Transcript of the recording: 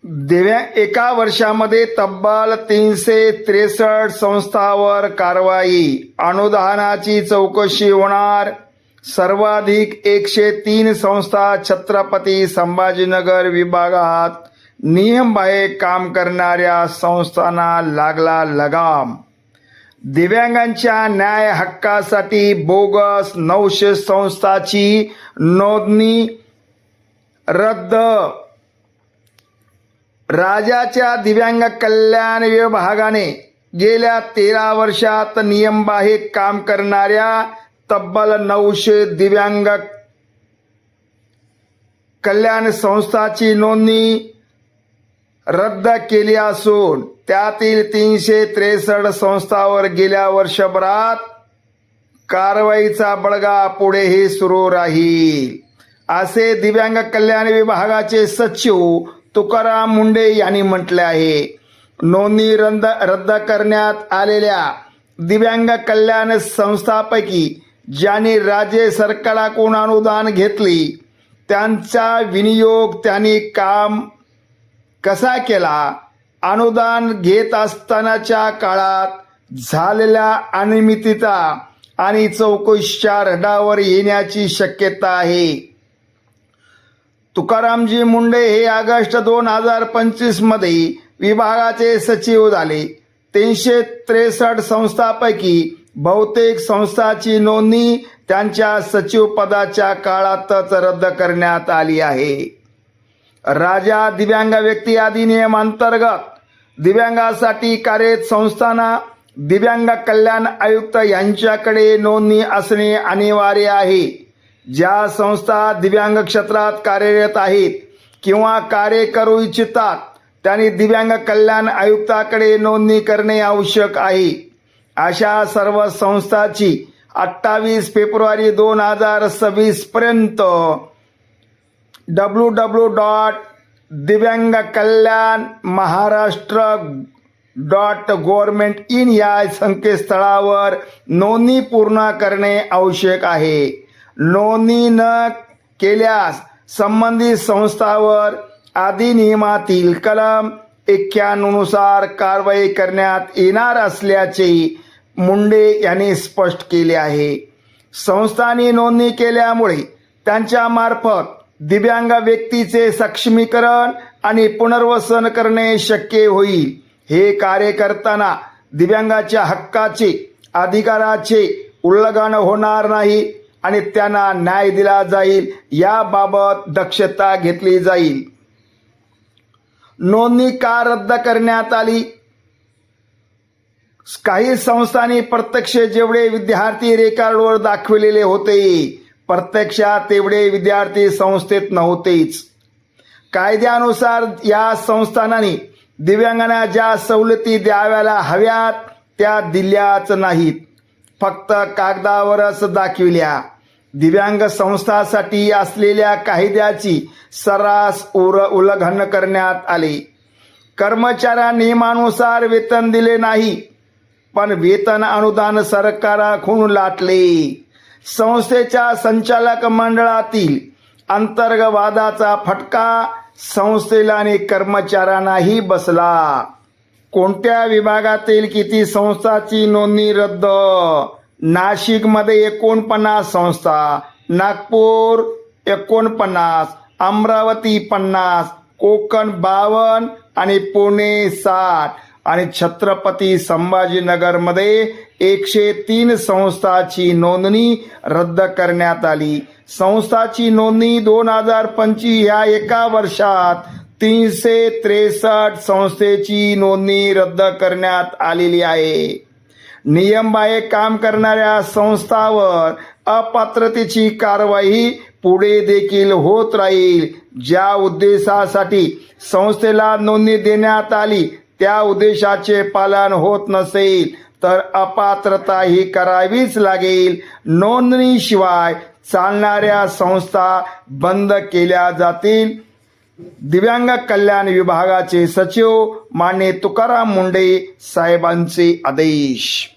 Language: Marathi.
एका वर्षामध्ये तब्बल 363 संस्थांवर कारवाई, अनुदानाची चौकशी होणार. सर्वाधिक 103 संस्था छत्रपती संभाजीनगर विभागात नियमबाह्य काम करणाऱ्या संस्थांना लागला लगाम. दिव्यांगांच्या न्याय हक्कासाठी बोगस 900 संस्थांची नोंदणी रद्द. राज्याच्या दिव्यांग कल्याण विभागाने गेल्या 13 वर्षात नियमबाह्य काम करणाऱ्या तब्बल 900 दिव्यांग कल्याण संस्थांची नोंदणी रद्द केली असून त्यातील 363 संस्थांवर गेल्या वर्षभरात कारवाईचा बडगा पुढेही सुरू राहील, असे दिव्यांग कल्याण विभागाचे सचिव तुकाराम मुंडे यांनी म्हटले आहे. नोंदणी रद्द करण्यात आलेल्या दिव्यांग कल्याण संस्थांपैकी ज्यांनी राज्य सरकारकडून अनुदान घेतले त्यांचा विनियोग त्यांनी काम कसा केला, अनुदान घेत असतानाच्या काळात झालेल्या अनियमितता आणि चौकशीच्या रडावर येण्याची शक्यता आहे. तुकारामजी मुंडे हे ऑगस्ट 2025 मध्ये विभागाचे सचिव झाले. 363 संस्थांपैकी बहुतेक संस्थांची नोंदणी त्यांच्या सचिव पदाच्या काळातच रद्द करण्यात आली आहे. राज्य दिव्यांग व्यक्ती अधिनियम अंतर्गत दिव्यांगासाठी कार्यरत संस्थांना दिव्यांग कल्याण आयुक्त यांच्याकडे नोंदणी असणे अनिवार्य आहे. ज्या संस्था दिव्यांग क्षेत्रात कार्यरत आहेत किंवा कार्य करू इच्छितात त्यांनी दिव्यांग कल्याण आयुक्ताकडे नोंदणी करणे आवश्यक आहे. अशा सर्व संस्थांची 28 फेब्रुवारी 2026 पर्यंत www.divyangkalyanmaharashtra.government.in या संकेतस्थळावर नोंदणी पूर्ण करणे आवश्यक आहे. नोंदणी न केल्यास संबंधित संस्थांवर अधिनियमातील कलम 91 नुसार कारवाई करण्यात येणार असल्याचे मुंडे यांनी स्पष्ट केले आहे. संस्थांनी नोंदणी केल्यामुळे त्यांच्या मार्फत दिव्यांग व्यक्तीचे सक्षमीकरण आणि पुनर्वसन करणे शक्य होईल. हे कार्य करताना दिव्यांगाच्या हक्काचे अधिकाराचे उल्लंघन होणार नाही आणि त्यांना न्याय दिला जाईल याबाबत दक्षता घेतली जाईल. नोंदणी का रद्द करण्यात आली? काही संस्थांनी प्रत्यक्ष जेवढे विद्यार्थी रेकॉर्डवर दाखविलेले होते प्रत्यक्षात तेवढे विद्यार्थी संस्थेत नव्हतेच. कायद्यानुसार या संस्थांनी दिव्यांगांना ज्या सवलती द्याव्याला हव्यात त्या दिल्याच नाहीत, फक्त कागदावरच दाखविल्या. दिव्यांग संस्थांसाठी असलेल्या कायद्याची सर्रास उल्लंघन करण्यात आले. कर्मचाऱ्या नियमानुसार वेतन दिले नाही, पण वेतन अनुदान सरकाराकडून लाटले. संस्थेच्या संचालक मंडळातील अंतर्गत वादाचा फटका संस्थेला आणि कर्मचाऱ्यांनाही बसला. कोणत्या विभागातील किती संस्थांची नोंदणी रद्द? नाशिकमध्ये 49 संस्था, नागपूर 49, अमरावती 50, कोकण 52 आणि पुणे 60 आणि छत्रपती संभाजीनगरमध्ये 103 संस्थांची नोंदणी रद्द करण्यात आली. संस्थांची नोंदणी 2025 या एका वर्षात 363 संस्थेची नोंदणी रद्द करण्यात आलेली आहे. नियमबाह्य काम करणाऱ्या संस्थांवर अपात्रतेची कारवाई पुढे देखील होत राहील. ज्या उद्देशासाठी संस्थेला नोंदणी देण्यात आली त्या उद्देशाचे पालन होत नसेल तर अपात्रता ही करावीच लागेल. नोंदणीशिवाय चालणाऱ्या संस्था बंद केल्या जातील. दिव्यांग कल्याण विभागाचे सचिव माननीय तुकाराम मुंडे साहेबांचे आदेश.